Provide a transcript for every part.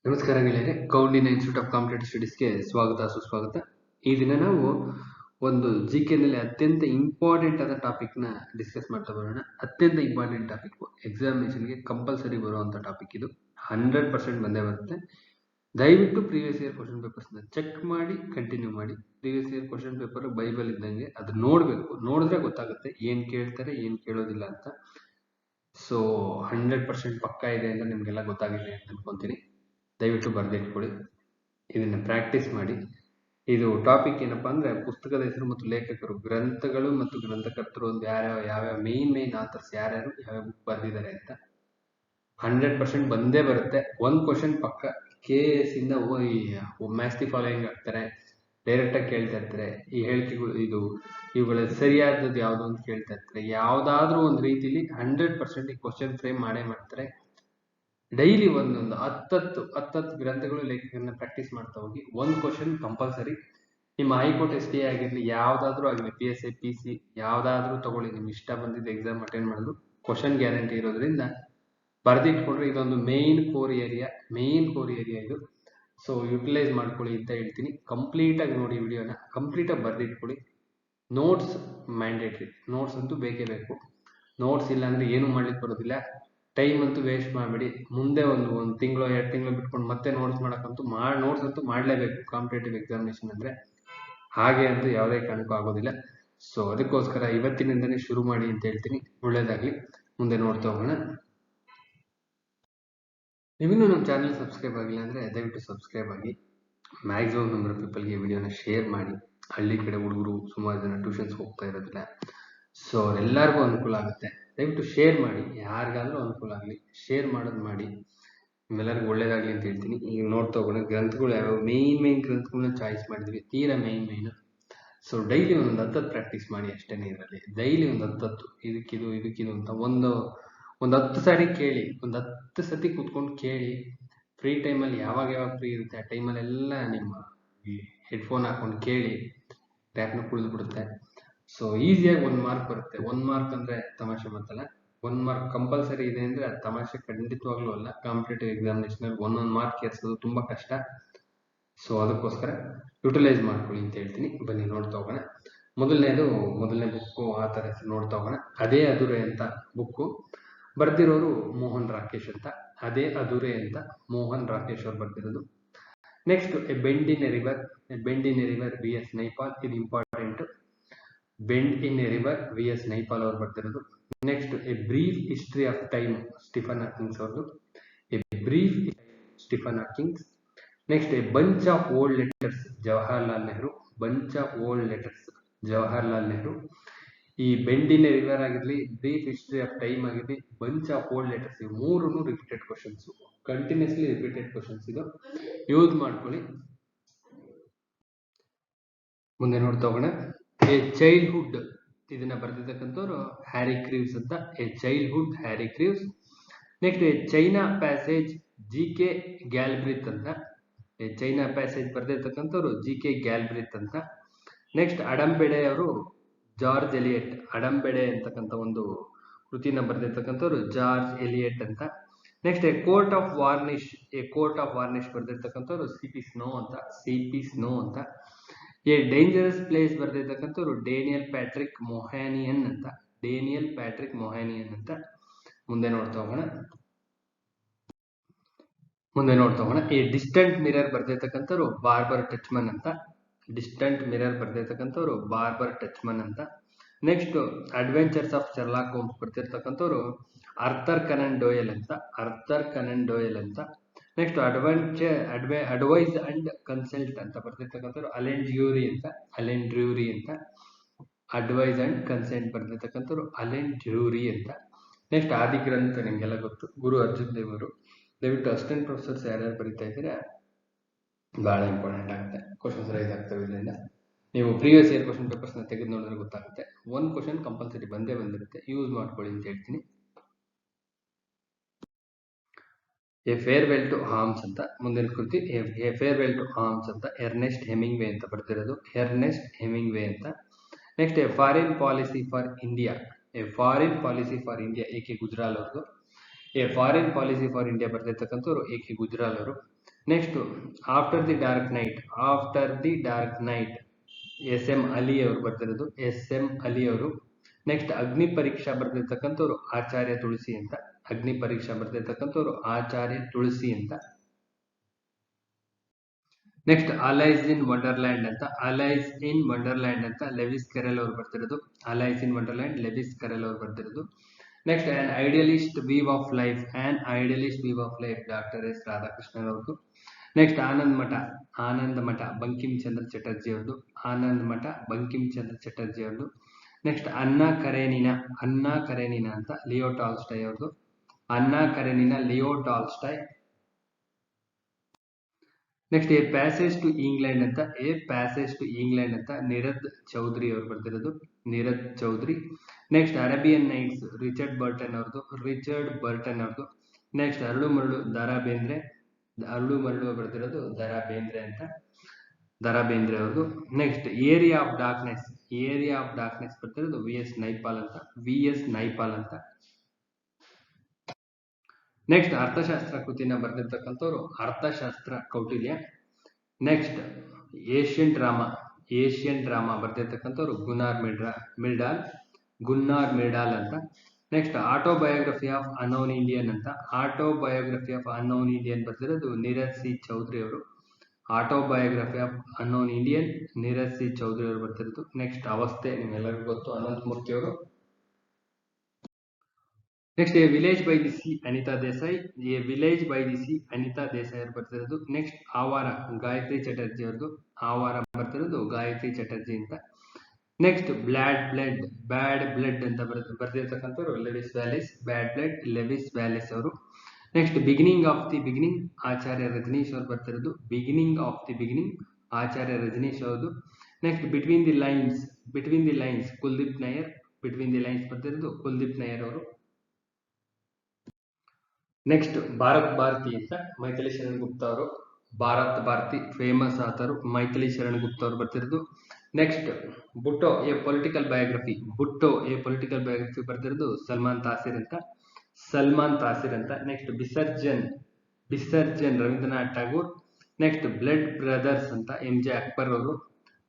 ನಮಸ್ಕಾರ ಗೆಳೆಯರೆ, Kaundinya institute of competitive ಸ್ಟಡೀಸ್ಗೆ ಸ್ವಾಗತ ಸುಸ್ವಾಗತ. ಈ ದಿನ ನಾವು ಒಂದು GK ನಲ್ಲಿ ಅತ್ಯಂತ ಇಂಪಾರ್ಟೆಂಟ್ ಆದ ಟಾಪಿಕ್ ನ ಡಿಸ್ಕಸ್ ಮಾಡ್ತಾ ಬರೋಣ. ಅತ್ಯಂತ ಇಂಪಾರ್ಟೆಂಟ್ ಟಾಪಿಕ್, ಎಕ್ಸಾಮಿನೇಷನ್ಗೆ ಕಂಪಲ್ಸರಿ ಬರುವಂತ ಟಾಪಿಕ್ ಇದು. 100% ಬಂದೇ ಬರುತ್ತೆ. ದಯವಿಟ್ಟು ಪ್ರೀವಿಯಸ್ ಇಯರ್ ಕ್ವಶನ್ ಪೇಪರ್ಸ್ ನ ಚೆಕ್ ಮಾಡಿ ಕಂಟಿನ್ಯೂ ಮಾಡಿ. Previous year question paper Bible ಇದ್ದಂಗೆ, ಅದು ನೋಡ್ಬೇಕು. ನೋಡಿದ್ರೆ ಗೊತ್ತಾಗುತ್ತೆ ಏನ್ ಕೇಳ್ತಾರೆ ಏನ್ ಕೇಳೋದಿಲ್ಲ ಅಂತ. ಸೊ 100% ಪಕ್ಕಾ ಇದೆ ಅಂತ ನಿಮ್ಗೆಲ್ಲ ಗೊತ್ತಾಗಿದೆ ಅಂತ ಅನ್ಕೊಂತೀನಿ. ದಯವಿಟ್ಟು ಬರೆದಿಟ್ಕೊಳ್ಳಿ, ಇದನ್ನ ಪ್ರಾಕ್ಟೀಸ್ ಮಾಡಿ. ಇದು ಟಾಪಿಕ್ ಏನಪ್ಪಾ ಅಂದ್ರೆ ಪುಸ್ತಕದ ಹೆಸರು ಮತ್ತು ಲೇಖಕರು, ಗ್ರಂಥಗಳು ಮತ್ತು ಗ್ರಂಥಕರ್ತರು, ಒಂದು ಯಾವ್ಯಾವ ಮೇನ್ ಆಥರ್ಸ್ ಯಾರ್ಯಾರು ಯಾವ್ಯಾವ ಬುಕ್ ಬರೆದಿದ್ದಾರೆ ಅಂತ 100% ಬಂದೇ ಬರುತ್ತೆ. ಒಂದ್ ಕ್ವಶನ್ ಪಕ್ಕ KS ಇಂದ ಮ್ಯಾಚ್ ದಿ ಫಾಲೋಯಿಂಗ್ ಆಗ್ತಾರೆ, ಡೈರೆಕ್ಟ್ ಆಗಿ ಕೇಳ್ತಾ ಇರ್ತಾರೆ. ಈ ಹೇಳಿಕೆಗಳು ಇವುಗಳ ಸರಿಯಾದದ್ದು ಯಾವ್ದು ಅಂತ ಕೇಳ್ತಾ ಇರ್ತಾರೆ. ಯಾವ್ದಾದ್ರೂ ಒಂದು ರೀತಿಲಿ 100% ಈ ಕ್ವಶನ್ ಫ್ರೇಮ್ ಮಾಡೇ ಮಾಡ್ತಾರೆ. ಡೈಲಿ ಒಂದೊಂದು ಹತ್ತತ್ತು ಗ್ರಂಥಗಳು ಲೇಖಕರನ್ನ ಪ್ರಾಕ್ಟೀಸ್ ಮಾಡ್ತಾ ಹೋಗಿ. ಒಂದು ಕ್ವಶನ್ ಕಂಪಲ್ಸರಿ. ನಿಮ್ಮ ಹೈಕೋರ್ಟ್ ST ಆಗಿರಲಿ, ಯಾವ್ದಾದ್ರೂ ಆಗಲಿ, PSI PC ಯಾವ್ದಾದ್ರೂ ತಗೊಳ್ಳಿ, ನಿಮ್ಗೆ ಇಷ್ಟ ಬಂದಿದ್ದು ಎಕ್ಸಾಮ್ ಅಟೆಂಡ್ ಮಾಡೋದು ಕ್ವಶನ್ ಗ್ಯಾರಂಟಿ ಇರೋದ್ರಿಂದ ಬರೆದಿಟ್ಕೊಂಡ್ರೆ ಇದೊಂದು ಮೇನ್ ಕೋರ್ ಏರಿಯಾ ಇದು. ಸೊ ಯುಟಿಲೈಸ್ ಮಾಡ್ಕೊಳ್ಳಿ ಅಂತ ಹೇಳ್ತೀನಿ. ಕಂಪ್ಲೀಟ್ ಆಗಿ ನೋಡಿ, ವಿಡಿಯೋನ ಕಂಪ್ಲೀಟ್ ಆಗಿ ಬರೆದಿಟ್ಕೊಳ್ಳಿ. ನೋಟ್ಸ್ ಮ್ಯಾಂಡೇಟ್ರಿ, ನೋಟ್ಸ್ ಅಂತೂ ಬೇಕೇ ಬೇಕು. ನೋಟ್ಸ್ ಇಲ್ಲ ಅಂದ್ರೆ ಏನು ಮಾಡ್ಲಿಕ್ಕೆ ಬರೋದಿಲ್ಲ. ಟೈಮ್ ಅಂತೂ ವೇಸ್ಟ್ ಮಾಡಬೇಡಿ. ಮುಂದೆ ಒಂದು ತಿಂಗಳು 2 ತಿಂಗಳು ಬಿಟ್ಕೊಂಡು ಮತ್ತೆ ನೋಟ್ಸ್ ನೋಟ್ಸ್ ಅಂತೂ ಮಾಡಲೇಬೇಕು. ಕಾಂಪಿಟೇಟಿವ್ ಎಕ್ಸಾಮಿನೇಷನ್ ಅಂದ್ರೆ ಹಾಗೆ ಅಂತೂ ಯಾವುದೇ ಕಾರಣಕ್ಕೂ ಆಗೋದಿಲ್ಲ. ಸೊ ಅದಕ್ಕೋಸ್ಕರ ಇವತ್ತಿನಿಂದನೇ ಶುರು ಮಾಡಿ ಅಂತ ಹೇಳ್ತೀನಿ. ಒಳ್ಳೇದಾಗ್ಲಿ. ಮುಂದೆ ನೋಡ್ತಾ ಹೋಗೋಣ. ನೀವಿನ್ನೂ ನಮ್ಮ ಚಾನಲ್ ಸಬ್ಸ್ಕ್ರೈಬ್ ಆಗಿಲ್ಲ ಅಂದ್ರೆ ದಯವಿಟ್ಟು ಸಬ್ಸ್ಕ್ರೈಬ್ ಆಗಿ. ಮ್ಯಾಕ್ಸಿಮಮ್ ನಂಬರ್ ಆಫ್ ಪೀಪಲ್ಗೆ ವಿಡಿಯೋನ ಶೇರ್ ಮಾಡಿ. ಹಳ್ಳಿ ಕಡೆ ಹುಡುಗರು ಸುಮಾರು ಜನ ಟ್ಯೂಷನ್ಸ್ ಹೋಗ್ತಾ ಇರೋದಿಲ್ಲ. ಸೊ ಎಲ್ಲರಿಗೂ ಅನುಕೂಲ ಆಗುತ್ತೆ. ದಯವಿಟ್ಟು ಶೇರ್ ಮಾಡಿ, ಯಾರಿಗಾದ್ರೂ ಅನುಕೂಲ ಆಗಲಿ. ಶೇರ್ ಮಾಡೋದು ಮಾಡಿ, ನಿಮ್ಮೆಲ್ಲರಿಗೂ ಒಳ್ಳೇದಾಗಲಿ ಅಂತ ಹೇಳ್ತೀನಿ. ಈಗ ನೋಡ್ತಾ ಹೋಗೋಣ ಗ್ರಂಥಗಳು ಯಾವ್ಯಾವ ಮೇನ್ ಗ್ರಂಥಗಳನ್ನ ಚಾಯ್ಸ್ ಮಾಡಿದ್ವಿ. ತೀರಾ ಮೇನ್. ಸೊ ಡೈಲಿ ಒಂದೊಂದು 10 ಪ್ರಾಕ್ಟೀಸ್ ಮಾಡಿ ಅಷ್ಟೇನೆ. ಇದರಲ್ಲಿ ಡೈಲಿ ಒಂದು 10 ಇದಕ್ಕಿದು ಅಂತ ಒಂದು 10 ಸಾರಿ ಕೇಳಿ, ಒಂದು 10 ಸತಿ ಕೂತ್ಕೊಂಡು ಕೇಳಿ. ಫ್ರೀ ಟೈಮಲ್ಲಿ ಯಾವಾಗ ಫ್ರೀ ಇರುತ್ತೆ ಆ ಟೈಮಲ್ಲೆಲ್ಲ ನಿಮ್ಮ ಹೆಡ್ಫೋನ್ ಹಾಕೊಂಡು ಕೇಳಿ. ಟ್ಯಾಪ್ನ ಕುಳಿದ್ಬಿಡುತ್ತೆ. ಸೊ ಈಸಿಯಾಗಿ 1 ಮಾರ್ಕ್ ಬರುತ್ತೆ. 1 ಮಾರ್ಕ್ ಅಂದ್ರೆ ತಮಾಷೆ ಮಾತಲ್ಲ. 1 ಮಾರ್ಕ್ ಕಂಪಲ್ಸರಿ ಇದೆ ಅಂದ್ರೆ ಅದು ತಮಾಷೆ ಖಂಡಿತವಾಗ್ಲೂ ಅಲ್ಲ. ಕಾಂಪಿಟೇಟಿವ್ ಎಕ್ಸಾಮಿನೇಷನ್ ಅಲ್ಲಿ 1 ಮಾರ್ಕ್ ಏರ್ಸೋದು ತುಂಬಾ ಕಷ್ಟ. ಸೊ ಅದಕ್ಕೋಸ್ಕರ ಯುಟಿಲೈಸ್ ಮಾಡ್ಕೊಳ್ಳಿ ಅಂತ ಹೇಳ್ತೀನಿ. ಬನ್ನಿ ನೋಡ್ತಾ ಹೋಗೋಣ. ಮೊದಲನೇ ಬುಕ್ಕು ಆತರ ಹೆಸರು ನೋಡ್ತಾ ಹೋಗೋಣ. ಅದೇ ಅದುರೆ ಅಂತ ಬುಕ್ಕು. ಬರ್ದಿರೋರು ಮೋಹನ್ ರಾಕೇಶ್ ಅಂತ. ಅದೇ ಅದುರೆ ಅಂತ ಮೋಹನ್ ರಾಕೇಶ್ ಅವ್ರು ಬರ್ದಿರೋದು. Next a bend in a river VS Naipaul. ಇದು important. Bend in a river VS Naipaul ಅವ್ರು ಬರ್ತಿರೋದು. Next a brief history of time, Stephen Hawking's ಅವ್ರದ್ದು. A brief Stephen Hawking's. Next a bunch of old letters, Jawaharlal Nehru. ಈ bend in a river ಆಗಿರ್ಲಿ, brief history of time ಆಗಿರ್ಲಿ, bunch of old letters, ಇವು ಮೂರೂ repeated questions, continuously repeated questions. ಇದು use ಮಾಡ್ಕೊಳ್ಳಿ. ಮುಂದೆ ನೋಡ್ತಾ ಹೋಗೋಣ. ಎ ಚೈಲ್ಡ್ಹುಡ್, ಇದನ್ನ ಬರೆದಿರ್ತಕ್ಕಂಥವ್ರು ಹ್ಯಾರಿ ಕ್ರೀವ್ಸ್ ಅಂತ. A childhood, Harry Crews. Next a China passage, GK Galbraith ಅಂತ. ಎ ಚೈನಾ ಪ್ಯಾಸೇಜ್ ಬರೆದಿರ್ತಕ್ಕಂಥವ್ರು GK ಗ್ಯಾಲ್ಬ್ರಿತ್ ಅಂತ. ನೆಕ್ಸ್ಟ್ ಅಡಂಬೆಡೆ ಅವರು ಜಾರ್ಜ್ ಎಲಿಯಟ್. ಅಡಂಬೆಡೆ ಅಂತಕ್ಕಂಥ ಒಂದು ಕೃತಿನ ಬರೆದಿರ್ತಕ್ಕಂಥವ್ರು ಜಾರ್ಜ್ ಎಲಿಯಟ್ ಅಂತ. Next a court of varnish ಬರೆದಿರ್ತಕ್ಕಂಥವ್ರು CP ಸ್ನೋ ಅಂತ. ಎ ಡೇಂಜರಸ್ ಪ್ಲೇಸ್ ಬರೆದಿರ್ತಕ್ಕಂಥವ್ರು ಡೇನಿಯಲ್ ಪ್ಯಾಟ್ರಿಕ್ ಮೊಹಾನಿಯನ್ ಅಂತ. ಮುಂದೆ ನೋಡ್ತಾ ಹೋಗೋಣ. ಎ ಡಿಸ್ಟೆಂಟ್ ಮಿರರ್ ಬರೆದಿರ್ತಕ್ಕಂಥವ್ರು ಬಾರ್ಬರ್ ಟಚ್ಮನ್ ಅಂತ. Next adventures of Sherlock Holmes ಬರ್ತಿರ್ತಕ್ಕಂಥವ್ರು ಆರ್ಥರ್ ಕನನ್ ಡೋಯಲ್ ಅಂತ. ನೆಕ್ಸ್ಟ್ ಅಡ್ವೈಸ್ ಅಂಡ್ ಕನ್ಸಲ್ಟ್ ಅಂತ ಬರ್ತಿರ್ತಕ್ಕಂಥವ್ರು ಅಲೆನ್ ಡ್ರ್ಯೂರಿ ಅಂತ. ಅಡ್ವೈಸ್ ಅಂಡ್ ಕನ್ಸೆಂಟ್ ಬರ್ತಿರ್ತಕ್ಕಂಥವ್ರು ಅಲೆನ್ ಡ್ರ್ಯೂರಿ ಅಂತ. ನೆಕ್ಸ್ಟ್ ಆದಿಗ್ರಂಥ ನಿಮಗೆಲ್ಲ ಗೊತ್ತು, ಗುರು ಅರ್ಜುನ್ ದೇವ್ ಅವರು. ದಯವಿಟ್ಟು ಅಸಿಸ್ಟೆಂಟ್ ಪ್ರೊಫೆಸರ್ಸ್ ಯಾರ್ಯಾರು ಬರೀತಾ ಇದ್ದೀರಾ, ಬಹಳ ಇಂಪಾರ್ಟೆಂಟ್ ಆಗುತ್ತೆ. ಕ್ವಶನ್ಸ್ ರೈಸ್ ಆಗ್ತವೆ ಇದರಿಂದ. ನೀವು ಪ್ರೀವಿಯಸ್ ಇಯರ್ ಕ್ವಶನ್ ಪೇಪರ್ಸ್ನ ತೆಗೆದು ನೋಡಿದ್ರೆ ಗೊತ್ತಾಗುತ್ತೆ. ಒಂದು ಕ್ವಶನ್ ಕಂಪಲ್ಸರಿ ಬಂದಿರುತ್ತೆ. ಯೂಸ್ ಮಾಡ್ಕೊಳ್ಳಿ ಅಂತ ಹೇಳ್ತೀನಿ. ಎ ಫೇರ್ವೆಲ್ ಟು ಆರ್ಮ್ಸ್ ಅಂತ ಮುಂದಿನ ಕೃತಿ. ಎ ಫೇರ್ವೆಲ್ ಟು ಆರ್ಮ್ಸ್ ಅಂತ ಎರ್ನೆಸ್ಟ್ ಹೆಮಿಂಗ್ವೇ ಅಂತ ಬರ್ತಿರೋದು. ಅಂತ. Next a foreign policy for India. AK Gujral ಅವ್ರದ್ದು. A foreign policy for India ಬರ್ತಿರ್ತಕ್ಕಂಥವ್ರು AK ಗುಜ್ರಾಲ್ ಅವರು. Next after the dark knight, after the dark knight S M Ali ಅವರು ಬರ್ತಿರೋದು, ಎಸ್ ಎಂ ಅಲಿ ಅವರು. ನೆಕ್ಸ್ಟ್ ಅಗ್ನಿ ಪರೀಕ್ಷಾ ಬರ್ದಿರ್ತಕ್ಕಂಥವ್ರು ಆಚಾರ್ಯ ತುಳಸಿ ಅಂತ, ಅಗ್ನಿ ಪರೀಕ್ಷಾ ಬರ್ದಿರ್ತಕ್ಕಂಥವ್ರು ಆಚಾರ್ಯ ತುಳಸಿ ಅಂತ. ನೆಕ್ಸ್ಟ್ ಅಲೈಸ್ ಇನ್ ವಂಡರ್ಲ್ಯಾಂಡ್ ಅಂತ, ಅಲೈಸ್ ಇನ್ ವಂಡರ್ಲ್ಯಾಂಡ್ ಅಂತ ಲೆವಿಸ್ ಕೆರೆಲ್ ಅವರು ಬರ್ತಿರೋದು, Alice in Wonderland Lewis Carroll ಅವರು ಬರ್ತಿರೋದು. Next an idealist view of life, an idealist view of life doctor S Radhakrishnan ಅವ್ರದ್ದು. ನೆಕ್ಸ್ಟ್ ಆನಂದ್ ಮಠ, ಆನಂದ ಮಠ ಬಂಕಿಮ್ ಚಂದ್ರ ಚಟರ್ಜಿ ಅವ್ರದ್ದು, ಆನಂದ್ ಮಠ ಬಂಕಿಮ್ ಚಂದ್ರ ಚಟರ್ಜಿ ಅವ್ರದ್ದು. ನೆಕ್ಸ್ಟ್ ಅನ್ನ ಕರೇನಿನ, ಅನ್ನ ಕರೇನಿನ ಅಂತ ಲಿಯೋ ಟಾಲ್ಸ್ಟಾಯ್ ಅವ್ರದ್ದು, Anna Karenina Leo Tolstoy. Next a passage to England ಅಂತ, ಎ ಪ್ಯಾಸೇಜ್ ಟು ಇಂಗ್ಲೆಂಡ್ ಅಂತ ನಿರದ್ ಚೌಧರಿ ಅವರು ಬರ್ತಿರೋದು, Nirad Chaudhuri. Next Arabian Nights Richard Burton ಅವ್ರದ್ದು, ರಿಚರ್ಡ್ ಬರ್ಟನ್ ಅವ್ರದ್ದು. ನೆಕ್ಸ್ಟ್ ಅರಳು ಮರಳು ದರಾ ಬೇಂದ್ರೆ, ಅರಳು ಮರಳು ಬರ್ತಿರೋದು ದರಾ ಬೇಂದ್ರೆ ಅಂತ, ದರಾ ಬೇಂದ್ರೆ ಅವ್ರದ್ದು. Next area of darkness, area of darkness ಬರ್ತಿರೋದು ವಿ ಎಸ್ ನೈಪಾಲ್ ಅಂತ, ವಿ ಎಸ್ ನೈಪಾಲ್ ಅಂತ. ನೆಕ್ಸ್ಟ್ ಅರ್ಥಶಾಸ್ತ್ರ ಕೃತಿನ ಬರೆದಿರ್ತಕ್ಕಂಥವ್ರು Arthashastra Kautilya. Next Asian drama, Asian drama ಬರೆದಿರ್ತಕ್ಕಂಥವ್ರು ಮಿರ್ಡಾಲ್, ಗುನ್ನಾರ್ ಮಿರ್ಡಾಲ್ ಅಂತ. Next autobiography of unknown Indian ಅಂತ, ಆಟೋಬಯೋಗ್ರಫಿ ಆಫ್ ಅನ್ನೋನ್ ಇಂಡಿಯನ್ ಬರ್ತಿರೋದು ನೀರಜ್ ಸಿ ಚೌಧರಿ ಅವರು, autobiography of unknown Indian Neeraj C Chaudhuri ಅವರು ಬರ್ತಿರೋದು. ನೆಕ್ಸ್ಟ್ ಅವಸ್ಥೆ ನಿಮ್ಮೆಲ್ಲರಿಗೂ ಗೊತ್ತು, ಅನಂತಮೂರ್ತಿ ಅವರು. Next a village by the sea Anita Desai, a village by the sea Anita Desai ಅವರು ಬರ್ತಿರೋದು. ನೆಕ್ಸ್ಟ್ ಆವಾರ ಗಾಯತ್ರಿ ಚಟರ್ಜಿ ಅವ್ರದ್ದು, ಆವಾರ ಬರ್ತಿರೋದು ಗಾಯತ್ರಿ ಚಟರ್ಜಿ ಅಂತ. ನೆಕ್ಸ್ಟ್ ಬ್ಯಾಡ್ ಬ್ಲಡ್ ಅಂತ ಬರ್ದಿರ್ತಕ್ಕಂಥವ್ರು Lewis Wallis, bad blood Lewis Wallis ಅವರು. Next beginning of the beginning Acharya Rajneesh ಅವರು ಬರ್ತಿರೋದು, beginning of the beginning Acharya Rajneesh ಅವರು. Next between the lines Kuldip Nayar, between the lines ಬರ್ತಿರೋದು ಕುಲ್ದೀಪ್ ನಯ್ಯರ್ ಅವರು. ನೆಕ್ಸ್ಟ್ ಭಾರತ್ ಭಾರತಿ ಅಂತ ಮೈಥಿಲಿ ಶರಣ್ ಗುಪ್ತಾ ಅವರು, ಭಾರತ್ ಭಾರತಿ ಫೇಮಸ್ ಆಥರು ಮೈಥಿಲಿ ಶರಣ್ ಗುಪ್ತಾ ಅವರು ಬರ್ತಿರೋದು. Next Bhutto a political biography, Bhutto a political biography ಬರ್ತಿರೋದು ಸಲ್ಮಾನ್ ತಾಸಿರ್ ಅಂತ, ಸಲ್ಮಾನ್ ತಾಸಿರ್ ಅಂತ. Next Bisarjan Rabindranath Tagore. Next blood brothers ಅಂತ ಎಂ ಜೆ ಅಕ್ಬರ್ ಅವರು,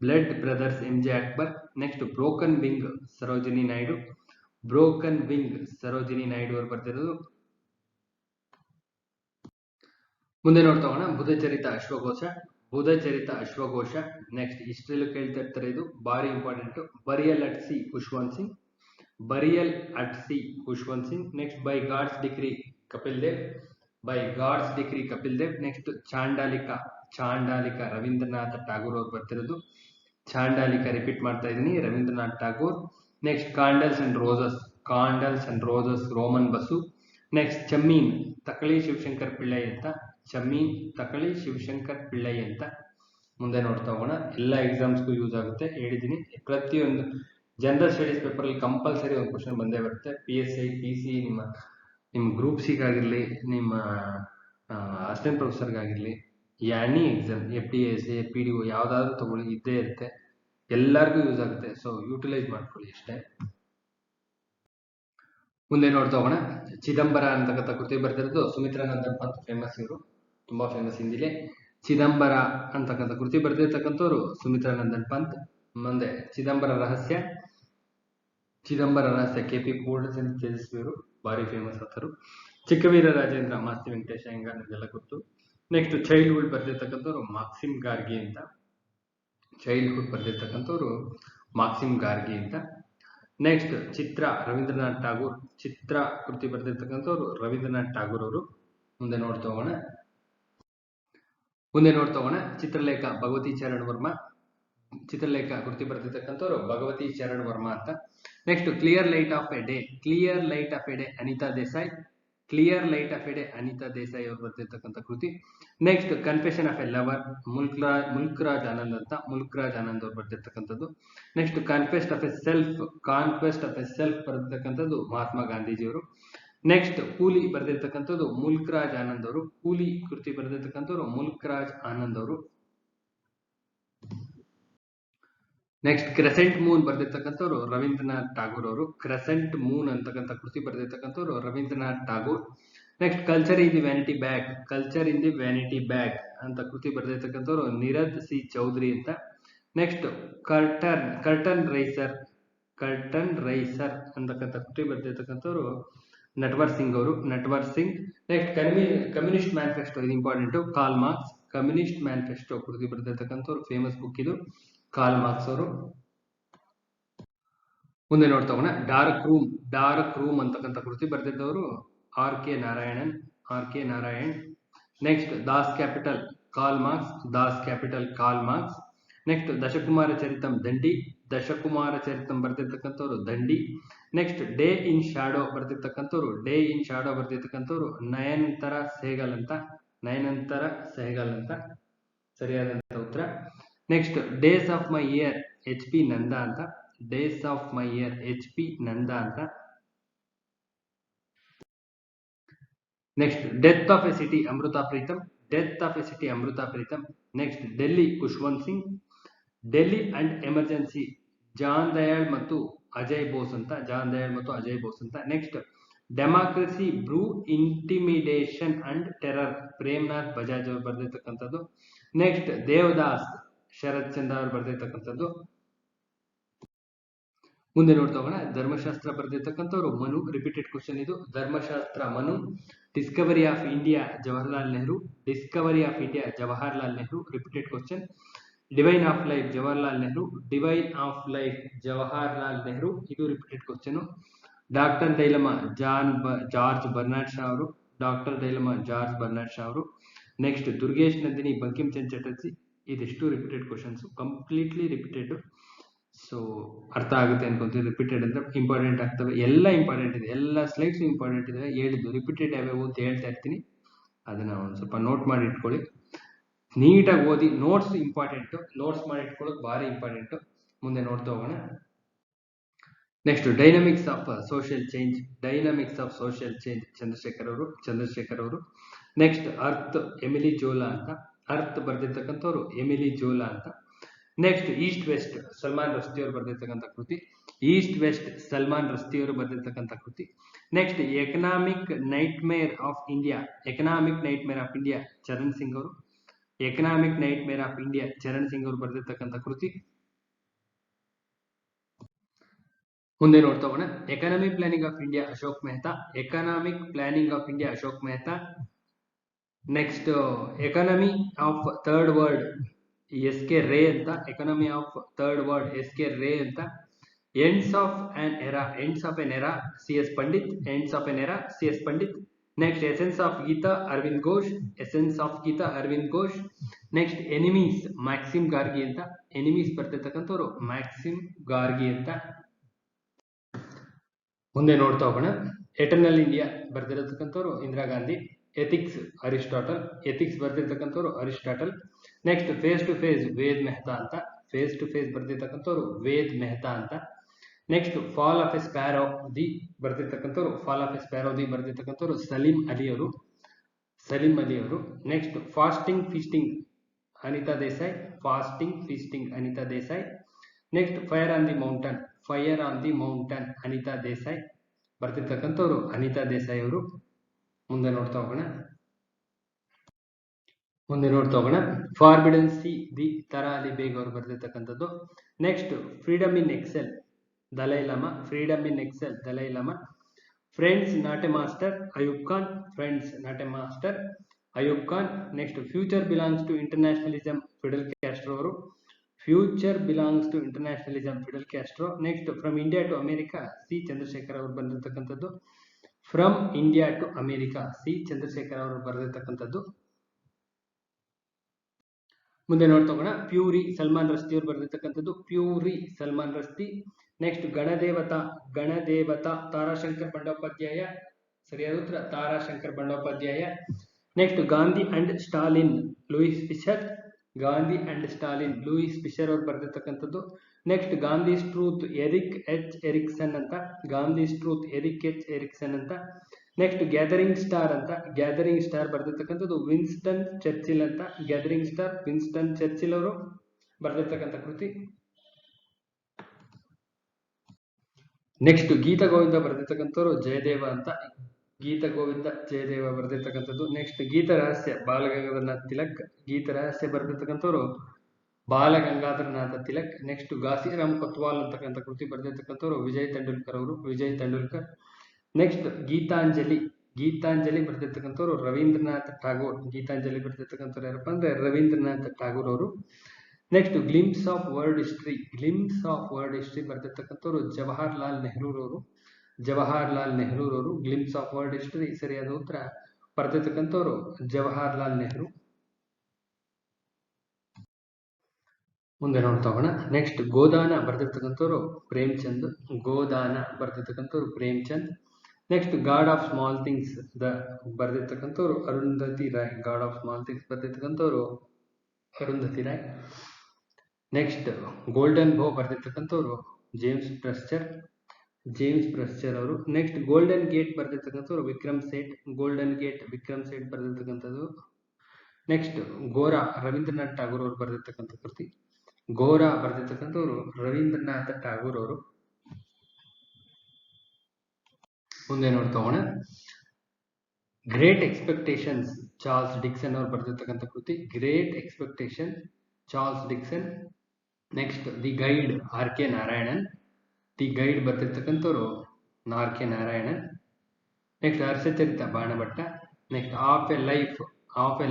blood brothers M J Akbar. Next broken wing Sarojini Naidu, broken wing Sarojini Naidu ಅವರು ಬರ್ತಿರೋದು. ಮುಂದೆ ನೋಡ್ತಾ ಹೋಗೋಣ ಬುಧಚರಿತ ಅಶ್ವಘೋಷ, ಬುಧಚರಿತ ಅಶ್ವಘೋಷ. ನೆಕ್ಸ್ಟ್ ಹಿಸ್ಟ್ರಿಯಲ್ಲೂ ಕೇಳ್ತಾ ಇರ್ತಾರೆ, ಇದು ಬಾರಿ important. Burial at sea Khushwant Singh, burial at sea Khushwant Singh. Next by God's decree Kapil Dev, by God's decree Kapil Dev. Next Chandalika, Chandalika Rabindranath Tagore ಅವ್ರು ಬರ್ತಿರೋದು, ಚಾಂಡಾಲಿಕಾ ರಿಪೀಟ್ ಮಾಡ್ತಾ ಇದ್ದೀನಿ Rabindranath Tagore. Next candles and roses, candles and roses Romen Basu. Next Chemmeen Thakazhi Sivasankara Pillai ಅಂತ, ಚಮ್ಮೀನ್ ತಕಳಿ ಶಿವಶಂಕರ್ ಪಿಳ್ಳೈ ಅಂತ. ಮುಂದೆ ನೋಡ್ತಾ ಹೋಗೋಣ, ಎಲ್ಲ ಎಕ್ಸಾಮ್ಸ್ಗೂ ಯೂಸ್ ಆಗುತ್ತೆ ಹೇಳಿದ್ದೀನಿ. ಪ್ರತಿಯೊಂದು ಜನರಲ್ ಸ್ಟಡೀಸ್ ಪೇಪರಲ್ಲಿ ಕಂಪಲ್ಸರಿ ಒಂದು ಕ್ವಶನ್ ಬಂದೇ ಬರುತ್ತೆ. PSI PC ನಿಮ್ಮ ಗ್ರೂಪ್ ಸಿಗಾಗಿರಲಿ, ನಿಮ್ಮ ಅಸಿಸ್ಟೆಂಟ್ ಪ್ರೊಫೆಸರ್ಗಾಗಿರಲಿ, ಎನಿ ಎಕ್ಸಾಮ್ FDSA PDO ಯಾವುದಾದ್ರೂ ತಗೊಳ್ಳಿ ಇದ್ದೇ ಇರುತ್ತೆ, ಎಲ್ಲರಿಗೂ ಯೂಸ್ ಆಗುತ್ತೆ. ಸೊ ಯೂಟಿಲೈಸ್ ಮಾಡ್ಕೊಳ್ಳಿ ಅಷ್ಟೇ. ಮುಂದೆ ನೋಡ್ತಾ ಹೋಗೋಣ, ಚಿದಂಬರ ಅಂತಕ್ಕಂಥ ಕೃತಿ ಬರ್ತಿರೋದು ಸುಮಿತ್ರಾನಂದನ್ ಪಂತ್, ಫೇಮಸ್ ಇವರು, ತುಂಬಾ ಫೇಮಸ್ ಹಿಂದಿಲಿ. ಚಿದಂಬರ ಅಂತಕ್ಕಂಥ ಕೃತಿ ಬರ್ದಿರ್ತಕ್ಕಂಥವ್ರು ಸುಮಿತ್ರಾನಂದನ್ ಪಂತ್. ಮುಂದೆ ಚಿದಂಬರ ರಹಸ್ಯ, ಚಿದಂಬರ ರಹಸ್ಯ KP ಪೂರ್ಣಚಂದ್ರ ತೇಜಸ್ವಿ ಅವರು, ಭಾರಿ ಫೇಮಸ್ ಆತರು. ಚಿಕ್ಕವೀರ ರಾಜೇಂದ್ರ ಮಾಸ್ತಿ ವೆಂಕಟೇಶ ಅಯ್ಯಂಗಾರ್, ನಿಮಗೆಲ್ಲ ಗೊತ್ತು. ನೆಕ್ಸ್ಟ್ ಚೈಲ್ಡ್ಹುಡ್ ಬರ್ದಿರ್ತಕ್ಕಂಥವ್ರು ಮಾಕ್ಸಿಮ್ ಗಾರ್ಗಿ ಅಂತ, ಚೈಲ್ಡ್ಹುಡ್ ಬರ್ದಿರ್ತಕ್ಕಂಥವ್ರು ಮಾಕ್ಸಿಮ್ ಗಾರ್ಗಿ ಅಂತ. ನೆಕ್ಸ್ಟ್ ಚಿತ್ರ ರವೀಂದ್ರನಾಥ್ ಟಾಗೂರ್, ಚಿತ್ರ ಕೃತಿ ಬರ್ದಿರ್ತಕ್ಕಂಥವ್ರು ರವೀಂದ್ರನಾಥ್ ಟಾಗೂರ್ ಅವರು. ಮುಂದೆ ನೋಡ್ತಾ ಹೋಗೋಣ, ಚಿತ್ರಲೇಖ ಭಗವತಿ ಚರಣ್ ವರ್ಮ, ಚಿತ್ರಲೇಖ ಕೃತಿ ಬರ್ದಿರ್ತಕ್ಕಂಥವ್ರು ಭಗವತಿ ಚರಣ್ ವರ್ಮ ಅಂತ. Next clear light of a day, clear light of a day Anita Desai, clear light of a day Anita Desai ಅವರು ಬರ್ದಿರ್ತಕ್ಕಂಥ ಕೃತಿ. Next confession of a lover Mulkraj Anand ಅಂತ, ಮುಲ್ಕ್ರಾಜ್ ಆನಂದ್ ಅವರು ಬರ್ದಿರ್ತಕ್ಕಂಥದ್ದು. Next conquest of a self, conquest of a self ಬರ್ದಿರ್ತಕ್ಕಂಥದ್ದು ಮಹಾತ್ಮ ಗಾಂಧೀಜಿಯವರು. ನೆಕ್ಸ್ಟ್ ಕೂಲಿ ಬರ್ದಿರ್ತಕ್ಕಂಥದ್ದು ಮುಲ್ಕ್ರಾಜ್ ಆನಂದ್ ಅವರು, ಕೂಲಿ ಕೃತಿ ಬರ್ದಿರ್ತಕ್ಕಂಥವ್ರು ಮುಲ್ಕ್ರಾಜ್ ಆನಂದ್ ಅವರು. ನೆಕ್ಸ್ಟ್ ಕ್ರೆಸೆಂಟ್ ಮೂನ್ ಬರ್ದಿರ್ತಕ್ಕಂಥವ್ರು ರವೀಂದ್ರನಾಥ್ ಟಾಗೂರ್ ಅವರು, ಕ್ರೆಸೆಂಟ್ ಮೂನ್ ಅಂತಕ್ಕಂಥ ಕೃತಿ ಬರ್ದಿರ್ತಕ್ಕಂಥವ್ರು Rabindranath Tagore. Next culture in the vanity bag, culture in the vanity bag ಅಂತ ಕೃತಿ ಬರೆದಿರ್ತಕ್ಕಂಥವ್ರು ನಿರದ್ ಸಿ ಚೌಧರಿ ಅಂತ. ನೆಕ್ಸ್ಟ್ ಕರ್ಟನ್ ರೈಸರ್ ಅಂತಕ್ಕಂಥ ಕೃತಿ ಬರೆದಿರ್ತಕ್ಕಂಥವ್ರು ನಟ್ವರ್ ಸಿಂಗ್ ಅವರು, Natwar Singh. Next communist manifesto, ಇದು ಇಂಪಾರ್ಟೆಂಟ್, ಕಾಲ್ ಮಾರ್ಕ್ಸ್. ಕಮ್ಯುನಿಸ್ಟ್ ಮ್ಯಾನಿಫೆಸ್ಟೋ ಕೃತಿ ಬರೆದಿರ್ತಕ್ಕಂಥವ್ರು ಫೇಮಸ್ ಬುಕ್ ಇದು, ಕಾಲ್ ಮಾರ್ಕ್ಸ್ ಅವರು. ಮುಂದೆ ನೋಡ್ತಾ ಹೋಗೋಣ, ಡಾರ್ಕ್ ರೂಮ್ ಅಂತಕ್ಕಂಥ ಕೃತಿ ಬರೆದಿದ್ದವರು R K Narayan. Next Das Kapital Karl Marx. Next Dashakumara Charitam ಬರೆದಿರ್ತಕ್ಕಂಥವ್ರು Dandi. Next day in shadow ಬರೆದಿರ್ತಕ್ಕಂಥವ್ರು ನಯನಂತರ ಸೆಹಗಲ್ ಅಂತ ಸರಿಯಾದಂತ ಉತ್ತರ. Next days of my year H P Nanda ಅಂತ. Next death of a city Amrita Pritam. Next Delhi Khushwant Singh. Delhi and emergency John Dayal ಮತ್ತು ಅಜಯ್ ಬೋಸ್ ಅಂತ. Next democracy through intimidation and terror Premnath Bajaj ಅವರು ಬರೆದಿರ್ತಕ್ಕಂಥದ್ದು. ನೆಕ್ಸ್ಟ್ ದೇವದಾಸ್ ಶರತ್ ಚಂದ್ರ ಅವರು ಬರೆದಿರ್ತಕ್ಕಂಥದ್ದು. ಮುಂದೆ ನೋಡ್ತಾ ಹೋಗೋಣ, ಧರ್ಮಶಾಸ್ತ್ರ ಬರೆದಿರ್ತಕ್ಕಂಥವ್ರು ಮನು. ರಿಪೀಟೆಡ್ ಕ್ವಶನ್ ಇದು, Dharmashastra Manu. Discovery of India Jawaharlal Nehru. Repeated question. Divine of life Jawaharlal Nehru. ಇದು repeated question. Doctor dilemma George Bernard Shaw ಅವರು. ನೆಕ್ಸ್ಟ್ ದುರ್ಗೇಶ್ ನಂದಿನಿ ಬಂಕಿಮ್ ಚಂದ್ ಚಟರ್ಜಿ. ಇದಿಷ್ಟು repeated questions, completely repeated. So ಅರ್ಥ ಆಗುತ್ತೆ ಅನ್ಕೊಂತೀನಿ. ರಿಪೀಟೆಡ್ ಅಂದ್ರೆ ಇಂಪಾರ್ಟೆಂಟ್ ಆಗ್ತವೆ, ಎಲ್ಲ ಇಂಪಾರ್ಟೆಂಟ್ ಇದೆ, ಎಲ್ಲ ಸ್ಲೈಡ್ಸ್ ಇಂಪಾರ್ಟೆಂಟ್ ಇದೆ. ಹೇಳಿದ್ದು ರಿಪೀಟೆಡ್ ಯಾವ್ಯಾವು ಅಂತ ಹೇಳ್ತಾ ಇರ್ತೀನಿ, ಅದನ್ನ ಒಂದು ಸ್ವಲ್ಪ ನೋಟ್ ಮಾಡಿ ಇಟ್ಕೊಳ್ಳಿ, ನೀಟಾಗಿ ಓದಿ. ನೋಟ್ಸ್ ಇಂಪಾರ್ಟೆಂಟ್, ನೋಟ್ಸ್ ಮಾಡಿ ಇಟ್ಕೊಳ್ಳೋದು ಭಾರಿ ಇಂಪಾರ್ಟೆಂಟ್. ಮುಂದೆ ನೋಡ್ತಾ ಹೋಗೋಣ. Next dynamics of social change Chandrashekhar ಅವರು. ನೆಕ್ಸ್ಟ್ ಅರ್ತ್ ಎಮಿಲಿ ಜೋಲಾ ಅಂತ. Next east west Salman Rushdie ಅವರು ಬರೆದಿರ್ತಕ್ಕಂಥ ಕೃತಿ. Next economic nightmare of India Charan Singh ಅವರು ಬರೆದಿರ್ತಕ್ಕಂಥ ಕೃತಿ. ಮುಂದೆ ನೋಡ್ತಾ ಹೋಗೋಣ, economic planning of India Ashok Mehta. Next economy of third world S K Ray ಅಂತ. Ends of an era C S Pandit. Next essence of Gita Aurobindo Ghosh. Next enemies Maxim Gorky ಅಂತ. ಬರ್ತಿರ್ತಕ್ಕಂಥವ್ರು ಮ್ಯಾಕ್ಸಿಮ್ ಗಾರ್ಗಿ ಅಂತ. ಮುಂದೆ ನೋಡ್ತಾ ಹೋಗೋಣ, ಎಟರ್ನಲ್ ಇಂಡಿಯಾ ಬರ್ತಿರತಕ್ಕಂಥವ್ರು ಇಂದಿರಾ ಗಾಂಧಿ. ಎಥಿಕ್ಸ್ ಬರ್ತಿರ್ತಕ್ಕಂಥವ್ರು Aristotle. Next face to face Ved Mehta ಅಂತ. Next fall of a sparrow ದಿ ಬರ್ತಿರ್ತಕ್ಕಂಥವ್ರು ಸಲೀಂ ಅಲಿ ಅವರು. Next fasting feasting Anita Desai. Next fire on the mountain Anita Desai ಬರ್ತಿರ್ತಕ್ಕಂಥವ್ರು ಅನಿತಾ ದೇಸಾಯಿ ಅವರು. ಮುಂದೆ ನೋಡ್ತಾ ಹೋಗೋಣ, ಫಾರ್ಬಿಡನ್ ಸಿ ದಿ ತರಾ ಅಲಿ ಬೇಗ್ ಅವರು ಬರೆದಿರ್ತಕ್ಕಂಥದ್ದು. Next freedom in exile Dalai Lama. Friends not a master Ayub Khan. Next future belongs to internationalism Fidel Castro. Next from India to America C Chandrashekhar ಅವರು ಬರೆದಿರ್ತಕ್ಕಂಥದ್ದು. ಮುಂದೆ ನೋಡ್ತಾ ಹೋಗೋಣ, ಪ್ಯೂರಿ ಸಲ್ಮಾನ್ ರಸ್ತಿ ಅವರು ಬರೆದಿರ್ತಕ್ಕಂಥದ್ದು. ನೆಕ್ಸ್ಟ್ ಗಣದೇವತಾ ತಾರಾಶಂಕರ್ ಬಂಡೋಪಾಧ್ಯಾಯ. ಸರಿಯಾದ ಉತ್ತರ Tarashankar Bandopadhyay. Next Gandhi and Stalin Louis Fischer ಅವರು ಬರೆದಿರ್ತಕ್ಕಂಥದ್ದು. Next Gandhi's truth Erik H Erikson ಅಂತ. ನೆಕ್ಸ್ಟ್ ಗ್ಯಾದರಿಂಗ್ ಸ್ಟಾರ್ ಬರೆದಿರ್ತಕ್ಕಂಥದ್ದು ವಿನ್ಸ್ಟನ್ ಚರ್ಚಿಲ್ ಅಂತ. ವಿನ್ಸ್ಟನ್ ಚರ್ಚಿಲ್ ಅವರು ಬರೆದಿರ್ತಕ್ಕಂಥ ಕೃತಿ. ನೆಕ್ಸ್ಟ್ ಗೀತ ಗೋವಿಂದ ಬರೆದಿರ್ತಕ್ಕಂಥವ್ರು ಜಯದೇವ ಅಂತ. ಗೀತ ಗೋವಿಂದ ಜಯದೇವ ಬರೆದಿರ್ತಕ್ಕಂಥದ್ದು. ನೆಕ್ಸ್ಟ್ ಗೀತ ರಹಸ್ಯ ಬಾಲಗಂಗಾಧರನಾಥ್ ತಿಲಕ್. ಗೀತ ರಹಸ್ಯ ಬರೆದಿರ್ತಕ್ಕಂಥವ್ರು ಬಾಲಗಂಗಾಧರನಾಥ ತಿಲಕ್. ನೆಕ್ಸ್ಟ್ ಘಾಸಿರಾಮ್ ಕೊತ್ವಾಲ್ ಅಂತಕ್ಕಂಥ ಕೃತಿ ಬರೆದಿರ್ತಕ್ಕಂಥವ್ರು ವಿಜಯ್ ತೆಂಡೂಲ್ಕರ್ ಅವರು, ವಿಜಯ್ ತೆಂಡೂಲ್ಕರ್. ನೆಕ್ಸ್ಟ್ ಗೀತಾಂಜಲಿ. ಗೀತಾಂಜಲಿ ಬರೆದಿರ್ತಕ್ಕಂಥವ್ರು ರವೀಂದ್ರನಾಥ್ ಠಾಗೋರ್. ಗೀತಾಂಜಲಿ ಬರೆದಿರ್ತಕ್ಕಂಥವ್ರು ಯಾರಪ್ಪ ಅಂದ್ರೆ ರವೀಂದ್ರನಾಥ್ ಠಾಗೋರ್ ಅವರು. Next glimpses of world history. Glimpses of world history ಬರೆದಿರ್ತಕ್ಕಂಥವ್ರು ಜವಾಹರ್ಲಾಲ್ ನೆಹರೂರವರು. ಜವಾಹರ್ಲಾಲ್ ನೆಹರೂರವರು ಗ್ಲಿಮ್ಸ್ ಆಫ್ ವರ್ಲ್ಡ್ ಹಿಸ್ಟ್ರಿ. ಸರಿಯಾದ ಉತ್ತರ ಬರೆದಿರ್ತಕ್ಕಂಥವ್ರು ಜವಾಹರ್ಲಾಲ್ ನೆಹರು. ಮುಂದೆ ನೋಡ್ತಾ ಹೋಗೋಣ. ನೆಕ್ಸ್ಟ್ ಗೋದಾನ ಬರೆದಿರ್ತಕ್ಕಂಥವ್ರು ಪ್ರೇಮ್ಚಂದ್. ಗೋದಾನ ಬರೆದಿರ್ತಕ್ಕಂಥವ್ರು Premchand. Next god of small things ಬರೆದಿರ್ತಕ್ಕಂಥವ್ರು Arundhati Roy. God of small things ಬರೆದಿರ್ತಕ್ಕಂಥವ್ರು Arundhati Roy. Next golden bough ಬರೆದಿರ್ತಕ್ಕಂಥವ್ರು ಜೇಮ್ಸ್ ಪ್ರೆಸ್ಚರ್. ಜೇಮ್ಸ್ ಪ್ರೆಸ್ಚರ್ ಅವರು. ನೆಕ್ಸ್ಟ್ ಗೋಲ್ಡನ್ ಗೇಟ್ ಬರೆದಿರ್ತಕ್ಕಂಥವ್ರು ವಿಕ್ರಮ್ ಸೇಠ್. ಗೋಲ್ಡನ್ ಗೇಟ್ ವಿಕ್ರಮ್ ಸೇಠ್ ಬರೆದಿರ್ತಕ್ಕಂಥದ್ದು. ನೆಕ್ಸ್ಟ್ ಗೋರಾ ರವೀಂದ್ರನಾಥ್ ಠಾಗೂರ್ ಅವರು ಬರೆದಿರ್ತಕ್ಕಂಥ ಕೃತಿ. ಗೋರಾ ಬರೆದಿರ್ತಕ್ಕಂಥವ್ರು ರವೀಂದ್ರನಾಥ್ ಠಾಗೂರ್ ಅವರು. ಮುಂದೆ ನೋಡ್ತಾ ಹೋಗೋಣ. ಗ್ರೇಟ್ ಎಕ್ಸ್ಪೆಕ್ಟೇಷನ್ಸ್ ಚಾರ್ಲ್ಸ್ ಡಿಕ್ಸನ್ ಅವರು ಬರೆದಿರ್ತಕ್ಕಂಥ ಕೃತಿ. Great expectation Charles Dickens. Next the guide R K Narayanan. The guide ಬರೆದಿರ್ತಕ್ಕಂಥವ್ರು R K Narayanan. Next Harshacharita Banabhatta. Next half a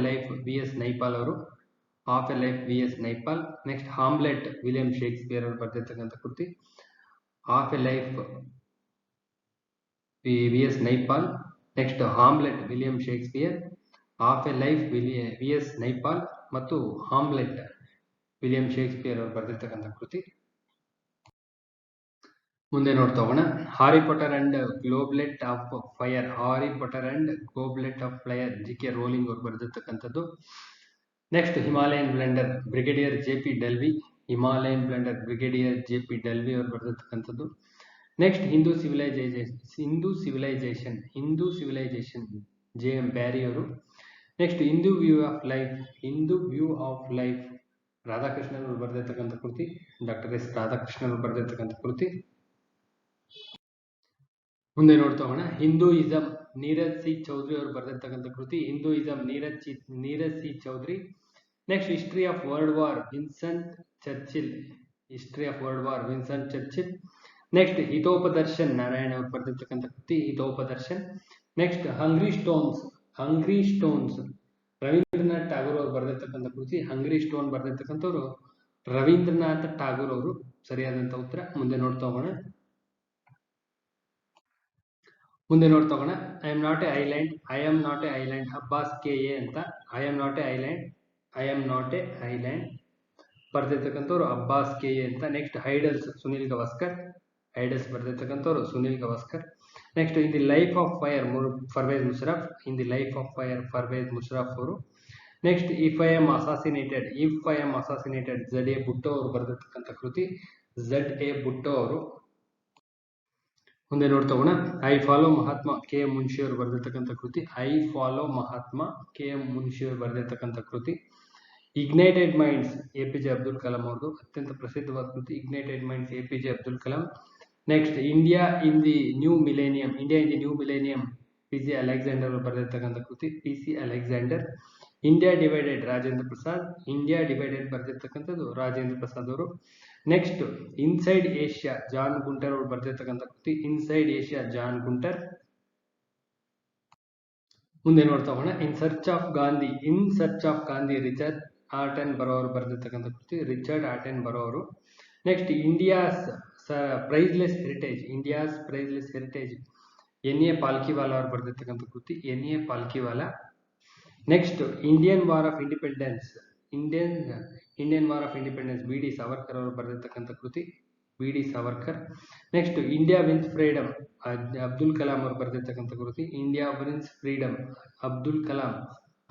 life V S Naipaul ಅವರು. Half a life V S Naipaul. Next Hamlet William Shakespeare ಅವರು ಬರೆದಿರ್ತಕ್ಕಂಥ ಕೃತಿ. Half a life V S Naipaul. Next Hamlet William Shakespeare, half a life V S Naipaul ಮತ್ತು Hamlet William Shakespeare ಅವರು ಬರೆದಿರ್ತಕ್ಕಂಥ ಕೃತಿ. ಮುಂದೆ ನೋಡ್ತಾ ಹೋಗೋಣ. Harry Potter and goblet of fire. Harry Potter and goblet of fire J K Rowling ಅವರು ಬರೆದಿರ್ತಕ್ಕಂಥದ್ದು. Next Himalayan blunder brigadier J P Dalvi. Himalayan blunder brigadier J P Dalvi ಅವರು ಬರೆದಿರ್ತಕ್ಕಂಥದ್ದು. Next Hindu civilization J M Barry ಅವರು. Next Hindu view of life Radhakrishnan ಅವರು ಬರೆದಿರ್ತಕ್ಕಂಥ ಕೃತಿ. Doctor S Radhakrishnan ಅವರು ಬರೆದಿರ್ತಕ್ಕಂಥ ಕೃತಿ. ಮುಂದೆ ನೋಡ್ತಾ ಹೋಗೋಣ. ಹಿಂದೂಯಿಸಂ ನೀರಜ್ ಸಿ ಚೌಧರಿ ಅವರು ಬರೆದಿರ್ತಕ್ಕಂಥ ಕೃತಿ. Hinduism Neeraj C Chaudhuri. Next history of world war Vincent Churchill. History of world war Vincent Churchill. Next Hitopadarshan Narayana ಅವರು ಬರೆದಿರ್ತಕ್ಕಂಥ ಕೃತಿ Hitopadarshan. Next hungry stones Rabindranath Tagore ಅವರು ಬರೆದಿರ್ತಕ್ಕಂಥ ಕೃತಿ. ಹಂಗ್ರಿ ಸ್ಟೋನ್ ಬರೆದಿರ್ತಕ್ಕಂಥವ್ರು ರವೀಂದ್ರನಾಥ್ ಠಾಗೂರ್ ಅವರು. ಸರಿಯಾದಂತ ಉತ್ತರ. ಮುಂದೆ ನೋಡ್ತಾ ಹೋಗೋಣ. I am not a island Abbas K A ಅಂತ. I am not a island ಬರೆದಿರ್ತಕ್ಕಂಥವ್ರು ಅಬ್ಬಾಸ್ ಕೆ ಎ ಅಂತ. Next idols Sunil Gavaskar. Idols ಬರೆದಿರ್ತಕ್ಕಂಥವ್ರು Sunil Gavaskar. Next in the life of fire Pervez Musharraf ಅವರು. Next if I am assassinated Z A Bhutto ಅವರು ಬರೆದಿರ್ತಕ್ಕಂಥ ಕೃತಿ. ಝಡ್ ಎ ಬುಟ್ಟೋ ಅವರು. ಮುಂದೆ ನೋಡ್ತಾ ಹೋಗೋಣ. I follow Mahatma K M Munshi ಅವರು ಬರೆದಿರ್ತಕ್ಕಂಥ ಕೃತಿ. I follow Mahatma K M Munshi ಅವರು ಬರೆದಿರ್ತಕ್ಕಂಥ ಕೃತಿ. Ignited minds A P J Abdul Kalam ಅವ್ರದ್ದು ಅತ್ಯಂತ ಪ್ರಸಿದ್ಧವಾದ ಕೃತಿ ignited minds A P J Abdul Kalam. Next India in the new millennium P C Alexander ಅವರು ಬರೆದಿರ್ತಕ್ಕಂಥ ಕೃತಿ. P C Alexander. India divided Rajendra ಬರೆದಿರ್ತಕ್ಕಂಥದ್ದು ರಾಜೇಂದ್ರ ಪ್ರಸಾದ್ ಅವರು. Next inside Asia John Gunther ಅವರು ಬರೆದಿರ್ತಕ್ಕಂಥ ಕೃತಿ. Inside Asia John Gunther. ಮುಂದೆ ನೋಡ್ತಾ ಹೋಗೋಣ. In search of Gandhi Richard Attenborough ಅವರು ಬರೆದಿರ್ತಕ್ಕಂಥ ಕೃತಿ. ರಿಚರ್ಡ್ ಆರ್ಟನ್ ಬರೋ ಅವರು. Next India's priceless heritage N A Palkhivala ಅವರು ಬರೆದಿರ್ತಕ್ಕಂಥ ಕೃತಿ. N A Palkhivala. Next Indian war of independence B D Savarkar ಅವರು ಬರೆದಿರ್ತಕ್ಕಂಥ ಕೃತಿ. B D Savarkar. Next India wins freedom Abdul Kalam ಅವರು ಬರೆದಿರ್ತಕ್ಕಂಥ ಕೃತಿ. India wins freedom Abdul Kalam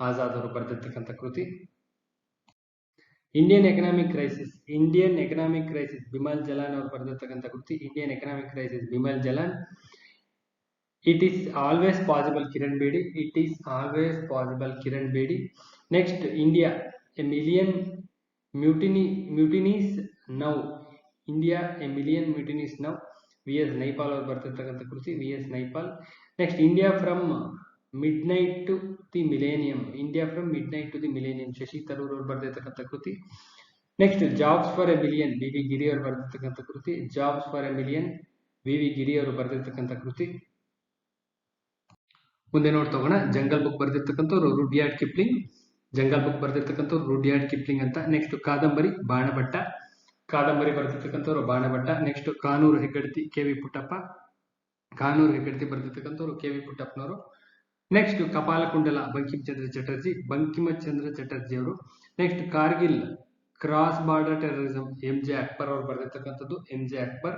Azad ಅವರು ಬರೆದಿರ್ತಕ್ಕಂಥ ಕೃತಿ. Indian economic crisis Bimal Jalan ಅವರು ಬರೆದಿರ್ತಕ್ಕಂಥ ಕೃತಿ. Indian economic crisis Bimal Jalan. It is always possible Kiran Bedi. Next India a million mutinies now. V S Naipaul ಅವರು ಬರ್ತಿರ್ತಕ್ಕಂಥ ಕೃತಿ V S Naipaul. Next India from midnight to the millennium, India from midnight to the millennium Shashi Tharoor ಅವರು ಬರ್ದಿರ್ತಕ್ಕಂಥ ಕೃತಿ. Next jobs for a million V V Giri ಅವರು ಬರ್ದಿರ್ತಕ್ಕಂಥ ಕೃತಿ, jobs for a million V V Giri ಅವರು ಬರ್ದಿರ್ತಕ್ಕಂಥ ಕೃತಿ. ಮುಂದೆ ನೋಡ್ತೋಗೋಣ, ಜಂಗಲ್ ಬುಕ್ ಬರ್ದಿರ್ತಕ್ಕಂಥವ್ರು ರುಡ್ಯಾರ್ಡ್ ಕಿಪ್ಲಿಂಗ್, ಜಂಗಲ್ ಬುಕ್ ಬರ್ದಿರ್ತಕ್ಕಂಥವ್ರು ರುಡ್ಯಾರ್ಡ್ ಕಿಪ್ಲಿಂಗ್ ಅಂತ. ನೆಕ್ಸ್ಟ್ ಕಾದಂಬರಿ ಬಾಣಭಟ್ಟ, ಕಾದಂಬರಿ ಬರ್ದಿರ್ತಕ್ಕಂಥವ್ರು Banabhatta. Next Kanooru Heggadathi K V Puttappa, Kanooru Heggadathi ಬರ್ದಿರ್ತಕ್ಕಂಥವ್ರು ಕೆ ವಿ ಪುಟ್ಟಪ್ಪನವರು. ನೆಕ್ಸ್ಟ್ ಕಪಾಲಕುಂಡಲ ಬಂಕಿಂಚಂದ್ರ ಚಟರ್ಜಿ, ಬಂಕಿಮಚಂದ್ರ ಚಟರ್ಜಿ ಅವರು. Next Kargil cross border terrorism M J Akbar ಅವರು ಬರ್ದಿರ್ತಕ್ಕಂಥದ್ದು ಎಂ ಜೆ ಅಕ್ಬರ್.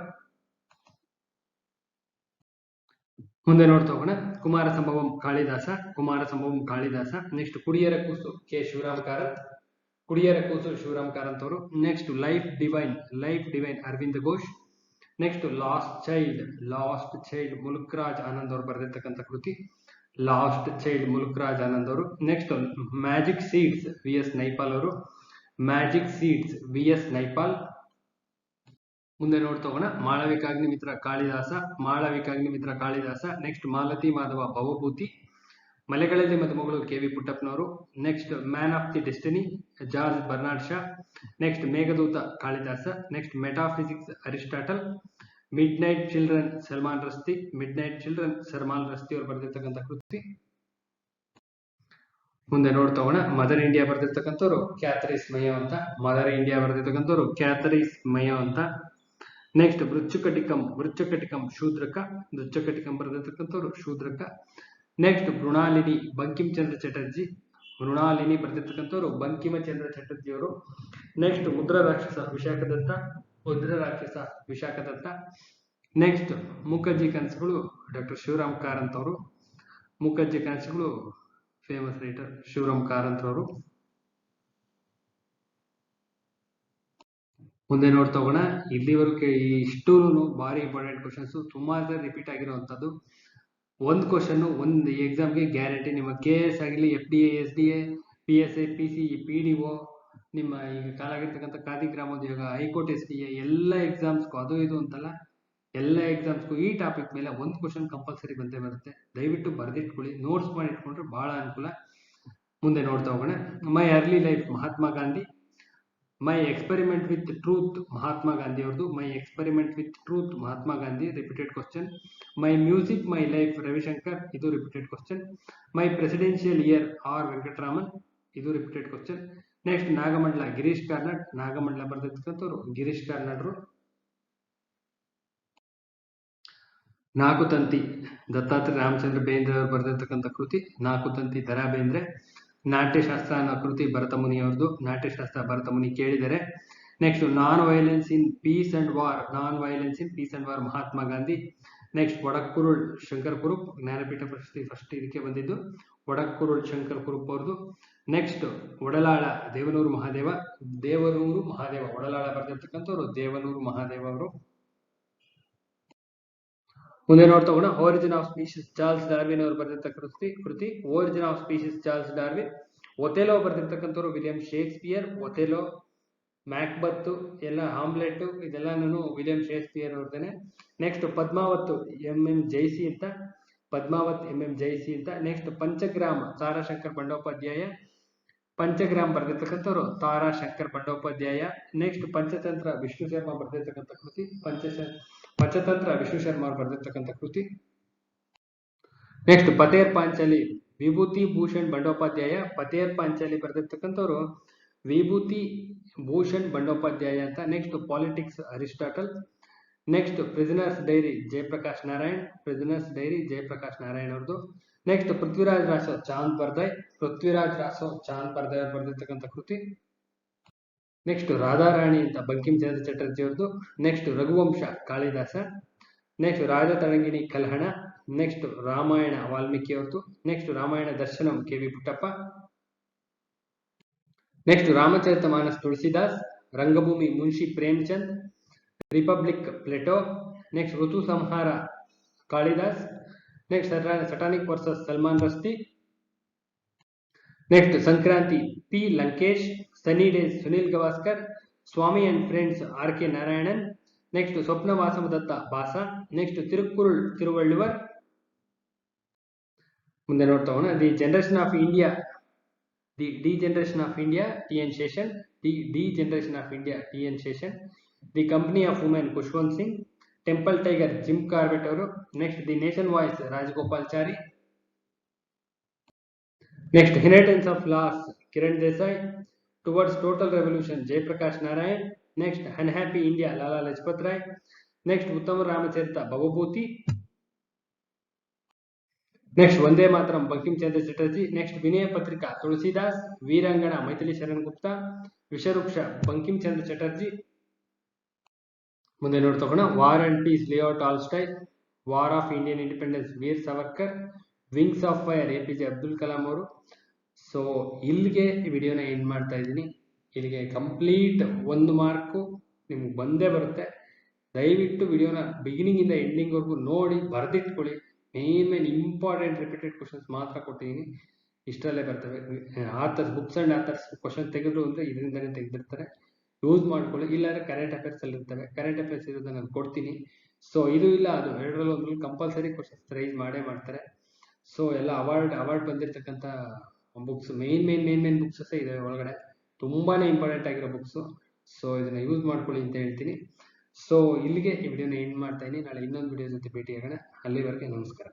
ಮುಂದೆ ನೋಡ್ತಾ ಹೋಗೋಣ, ಕುಮಾರ ಸಂಭವಂ ಕಾಳಿದಾಸ, ಕುಮಾರ ಸಂಭವಂ ಕಾಳಿದಾಸ. ನೆಕ್ಸ್ಟ್ ಕುಡಿಯರ ಕೂಸು ಕೆ ಶಿವರಾಮ್ ಕಾರಂತ್, ಕುಡಿಯರ ಕೂಸು ಶಿವರಾಮ್ ಕಾರಂತ್ ಅವರು. Next life divine, life divine Aurobindo Ghosh. Next lost child Mulkraj Anand ಅವರು ಬರೆದಿರ್ತಕ್ಕಂಥ ಕೃತಿ, ಲಾಸ್ಟ್ ಚೈಲ್ಡ್ ಮುಲ್ಕ್ರಾಜ್ ಆನಂದ್ ಅವರು. Next magic seeds V S Naipaul ಅವರು, magic seeds V S Naipaul. ಮುಂದೆ ನೋಡ್ತಾ ಹೋಗೋಣ, Malavikagnimitra Kalidasa, Malavikagnimitra Kalidasa. Next Malati Madhava Bhavabhuti, Malegalalli Madumagalu K V ಪುಟ್ಟಪ್ಪನವರು. Next man of the destiny George Bernard Shaw. Next Meghaduta Kalidasa. Next metaphysics Aristotle. Midnight children Salman Rushdie, mid night children Salman Rushdie ಅವರು ಬರೆದಿರ್ತಕ್ಕಂಥ ಕೃತಿ. ಮುಂದೆ ನೋಡ್ತಾ ಹೋಗೋಣ, ಮದರ್ ಇಂಡಿಯಾ ಬರೆದಿರ್ತಕ್ಕಂಥವ್ರು ಕ್ಯಾಥರಿಸ್ ಮಯೋ ಅಂತ, ಮದರ್ ಇಂಡಿಯಾ ಬರೆದಿರ್ತಕ್ಕಂಥವ್ರು ಕ್ಯಾಥರಿಸ್ ಮಯೋ ಅಂತ. ನೆಕ್ಸ್ಟ್ ವೃಚ್ಚಕಟಿಕಂ ಶೂದ್ರಕ, ವೃಚ್ಚಕಟಿಕಂ ಬರೆದಿರ್ತಕ್ಕಂಥವ್ರು ಶೂದ್ರಕ. ನೆಕ್ಸ್ಟ್ ಮೃಣಾಲಿನಿ ಬಂಕಿಂಚಂದ್ರ ಚಟರ್ಜಿ, ಮೃಣಾಲಿನಿ ಬರೆದಿರ್ತಕ್ಕಂಥವ್ರು ಬಂಕಿಮಚಂದ್ರ ಚಟರ್ಜಿ ಅವರು. ನೆಕ್ಸ್ಟ್ ಮುದ್ರ ರಾಕ್ಷಸ ವಿಶಾಖದತ್ತ, ಮುದ್ರ ರಾಕ್ಷಸ ವಿಶಾಖದತ್ತ. ನೆಕ್ಸ್ಟ್ ಮುಖರ್ಜಿ ಕನಸುಗಳು ಡಾಕ್ಟರ್ ಶಿವರಾಮ್ ಕಾರಂತ್ ಅವರು, ಮುಖರ್ಜಿ ಕನಸುಗಳು ಫೇಮಸ್ ರೈಟರ್ ಶಿವರಾಮ್ ಕಾರಂತ್ ಅವರು. ಮುಂದೆ ನೋಡ್ತಾ ಹೋಗೋಣ, ಇಲ್ಲಿವರೆಗೂ ಇಷ್ಟೂ ಭಾರಿ ಇಂಪಾರ್ಟೆಂಟ್ ಕ್ವಶನ್ಸ್, ತುಂಬಾ ರಿಪೀಟ್ ಆಗಿರುವಂತದ್ದು. ಒಂದು ಕ್ವಶನ್ ಒಂದು ಎಕ್ಸಾಮ್ಗೆ ಗ್ಯಾರಂಟಿ. ನಿಮ್ಮ KS ಆಗಲಿ, FDA, SDA, PSA, PCE, PDO, ನಿಮ್ಮ ಈಗ ಕಾಲಾಗಿರ್ತಕ್ಕಂಥ ಖಾದಿ ಗ್ರಾಮೋದ್ಯೋಗ, ಹೈಕೋರ್ಟ್ SDA ಎಲ್ಲ ಎಕ್ಸಾಮ್ಸ್ಗೂ, ಅದು ಇದು ಅಂತಲ್ಲ, ಎಲ್ಲ ಎಕ್ಸಾಮ್ಸ್ಗೂ ಈ ಟಾಪಿಕ್ ಮೇಲೆ ಒಂದು ಕ್ವಶನ್ ಕಂಪಲ್ಸರಿ ಬಂದೇ ಬರುತ್ತೆ. ದಯವಿಟ್ಟು ಬರೆದಿಟ್ಕೊಳ್ಳಿ, ನೋಟ್ಸ್ ಮಾಡಿ ಇಟ್ಕೊಂಡ್ರೆ ಬಹಳ ಅನುಕೂಲ. ಮುಂದೆ ನೋಡ್ತಾ ಹೋಗೋಣ, my early life Mahatma Gandhi, my experiment with truth Mahatma Gandhi ಅವ್ರದ್ದು, my experiment with truth Mahatma Gandhi repeated question. My music my life Ravishankar, ಇದು repeated question. My presidential year R Venkataraman, ಇದು repeated question. Next Nagamandala Girish Karnad, Nagamandala ಬರೆದಿರ್ತಕ್ಕಂಥವ್ರು ಗಿರೀಶ್ ಕಾರ್ನಾಡ್ರು. ನಾಲ್ಕು ತಂತಿ ದತ್ತಾತ್ರೇಯ ರಾಮಚಂದ್ರ ಬೇಂದ್ರೆ ಅವರು ಬರೆದಿರ್ತಕ್ಕಂಥ ಕೃತಿ, ನಾಲ್ಕು ತಂತಿ ದ ರಾ ಬೇಂದ್ರೆ. ನಾಟ್ಯಶಾಸ್ತ್ರ ಅನ್ನೋ ಕೃತಿ ಭರತಮುನಿ ಅವ್ರದ್ದು, ನಾಟ್ಯಶಾಸ್ತ್ರ ಭರತಮುನಿ ಕೇಳಿದರೆ. Next non violence in peace and war, non violence in peace and war Mahatma Gandhi. Next ಒಡಕ್ಕುರುಳ್ Shankar ಕುರುಪ್, Jnanpith ಪ್ರಶಸ್ತಿ ಫಸ್ಟ್ ಇದಕ್ಕೆ ಬಂದಿದ್ದು ಒಡಕ್ಕುರುಳ್ ಶಂಕರ್ ಕುರುಪ್ ಅವ್ರದ್ದು. ನೆಕ್ಸ್ಟ್ ಒಡಲಾಳ ದೇವನೂರು ಮಹಾದೇವ, ದೇವನೂರು ಮಹಾದೇವ ಒಡಲಾಳ ಬರೆದಿರ್ತಕ್ಕಂಥವ್ರು ದೇವನೂರು ಮಹಾದೇವ ಅವರು. ಮುಂದೆ ನೋಡ್ತಾ ಹೋಗೋಣ, origin of species Charles Darwin ಅವರು ಬರೆದಿರ್ತಕ್ಕಂಥ ಕೃತಿ origin of species Charles Darwin. Othello ಬರೆದಿರ್ತಕ್ಕಂಥವ್ರು William Shakespeare, Othello, ಮ್ಯಾಕ್ಬತ್ ಎಲ್ಲ, omelette ಇದೆಲ್ಲಾನು William Shakespeare ಅವ್ರದ್ದೇನೆ. Next Padmaavat MM ಜೈಸಿ ಅಂತ, ಪದ್ಮಾವತ್ MM ಜೈಸಿ ಅಂತ. ನೆಕ್ಸ್ಟ್ ಪಂಚಗ್ರಾಮ ತಾರಾಶಂಕರ್ ಬಂಡೋಪಾಧ್ಯಾಯ, ಪಂಚಗ್ರಾಮ್ ಬರೆದಿರ್ತಕ್ಕಂಥವ್ರು ತಾರಾಶಂಕರ್ ಬಂಡೋಪಾಧ್ಯಾಯ. ನೆಕ್ಸ್ಟ್ ಪಂಚತಂತ್ರ ವಿಷ್ಣು ಶರ್ಮಾ ಬರೆದಿರ್ತಕ್ಕಂಥ ಕೃತಿ, ಪಂಚತಂತ್ರ ವಿಷ್ಣು ಶರ್ಮಾ ಬರೆದಿರ್ತಕ್ಕಂಥ ಕೃತಿ. ನೆಕ್ಸ್ಟ್ ಪತೇರ್ ಪಾಂಚಾಲಿ ವಿಭೂತಿ ಭೂಷಣ್ ಬಂಡೋಪಾಧ್ಯಾಯ, ಪತೇರ್ ಪಾಂಚಾಲಿ ಬರೆದಿರ್ತಕ್ಕಂಥವ್ರು ವಿಭೂತಿ ಭೂಷಣ್ ಬಂಡೋಪಾಧ್ಯಾಯ ಅಂತ. Next politics Aristotle. Next prisoner's diary Jayaprakash Narayan, prisoner's diary Jayaprakash Narayan ಅವ್ರದ್ದು. ನೆಕ್ಸ್ಟ್ ಪೃಥ್ವಿರಾಜ್ ರಾಸೋ ಚಾಂದ್ ಬರ್ದಾಯ್, ಪೃಥ್ವಿರಾಜ್ ರಾಸೋ ಚಾಂದ್ ಬರ್ದಾಯ್ ಅವ್ರು ಬರೆದಿರ್ತಕ್ಕಂಥ ಕೃತಿ. ನೆಕ್ಸ್ಟ್ ರಾಧಾರಾಣಿ ಅಂತ ಬಂಕಿಂಚಂದ್ರ ಚಟರ್ಜಿ ಅವ್ರದ್ದು. Next Raghuvamsha Kalidasa. Next Rajatarangini Kalhana. Next Ramayana Valmiki ಅವ್ರದ್ದು. Next Ramayana Darshanam K V Puttappa. Next Ramcharit Manas Tulsidas, Rangbhoomi Munshi Premchand, republic Plato. Next Ritu Samhara Kalidas. Next satanic verses Salman Rushdie. Next Sankranti P Lankesh, sunny days Sunil Gavaskar, Swami and friends RK Narayanan. Next Swapna Vasavadatta Bhasa, next Thirukkural Thiruvalluvar. ಮುಂದೆ ನೋಡ್ತಾ ಹೋಗೋಣ. The generation of India, the degeneration of India T N Seshan, the degeneration of India T N Seshan, the company of women Khushwant Singh, temple tiger Jim Corbett ಅವರು, next the nation voice Rajagopalachari, next inheritance of loss Kiran Desai, towards total revolution Jayaprakash Narayan, next unhappy India Lala Lajpat Roy, next ಉತ್ತಮ Ramcharit Bhavabhuti, next Vande Mataram Bankim ಚಂದ್ರ Chatterjee, next ವಿನಯ ಪತ್ರಿಕಾ ತುಳಸಿದಾಸ್, ವೀರಾಂಗಣ ಮೈಥಿಲಿ ಶರಣ್ ಗುಪ್ತಾ, ವಿಷವೃಕ್ಷ ಬಂಕಿಂ ಚಂದ್ರ ಚಟರ್ಜಿ. ಮುಂದೆ ನೋಡ್ತಾ ಹೋಗೋಣ. War and peace Leo Tolstoy, war of Indian independence Veer Savarkar, wings of fire APJ Abdul Kalam ಅವರು. So ಇಲ್ಲಿಗೆ ಈ ವಿಡಿಯೋನ end ಮಾಡ್ತಾ ಇದ್ದೀನಿ. ಇಲ್ಲಿಗೆ ಕಂಪ್ಲೀಟ್ 1 ಮಾರ್ಕು ನಿಮ್ಗೆ ಬಂದೇ ಬರುತ್ತೆ. ದಯವಿಟ್ಟು ವಿಡಿಯೋನ ಬಿಗಿನಿಂಗ್ ಇಂದ ಎಂಡಿಂಗ್ ವರೆಗೂ ನೋಡಿ ಬರೆದಿಟ್ಕೊಳ್ಳಿ. ಮೇನ್ ಇಂಪಾರ್ಟೆಂಟ್ ರಿಪೀಟೆಡ್ ಕ್ವಶನ್ಸ್ ಮಾತ್ರ ಕೊಟ್ಟಿದ್ದೀನಿ, ಇಷ್ಟರಲ್ಲೇ ಬರ್ತವೆ. Authors books and authors question ತೆಗೆದ್ರು ಅಂದ್ರೆ ಇದರಿಂದನೇ ತೆಗೆದಿರ್ತಾರೆ, ಯೂಸ್ ಮಾಡ್ಕೊಳ್ಳಿ. ಇಲ್ಲಾಂದ್ರೆ ಕರೆಂಟ್ ಅಫೇರ್ಸ್ ಅಲ್ಲಿ ಇರ್ತವೆ, ಕರೆಂಟ್ ಅಫೇರ್ಸ್ ಇರೋದನ್ನ ನಾನು ಕೊಡ್ತೀನಿ. ಸೊ ಇದು ಇಲ್ಲ ಅದು ಎರಡರಲ್ಲಿ ಒಂದ್ರಲ್ಲಿ ಕಂಪಲ್ಸರಿ ಕ್ವಶನ್ಸ್ ರೈಸ್ ಮಾಡೇ ಮಾಡ್ತಾರೆ. ಸೊ ಎಲ್ಲ ಅವಾರ್ಡ್ ಬಂದಿರತಕ್ಕಂಥ ಬುಕ್ಸ್ ಮೇನ್ ಬುಕ್ಸ್ ಇದೆ ಒಳಗಡೆ, ತುಂಬಾನೇ ಇಂಪಾರ್ಟೆಂಟ್ ಆಗಿರೋ ಬುಕ್ಸ್. ಸೊ ಇದನ್ನ ಯೂಸ್ ಮಾಡ್ಕೊಳ್ಳಿ ಅಂತ ಹೇಳ್ತೀನಿ. ಸೊ ಇಲ್ಲಿಗೆ ಈ ವಿಡಿಯೋನ ಎಂಡ್ ಮಾಡ್ತಾ ಇದ್ದೀನಿ. ನಾಳೆ ಇನ್ನೊಂದು ವಿಡಿಯೋ ಜೊತೆ ಭೇಟಿಯಾಗೋಣ. ಅಲ್ಲಿವರೆಗೆ ನಮಸ್ಕಾರ.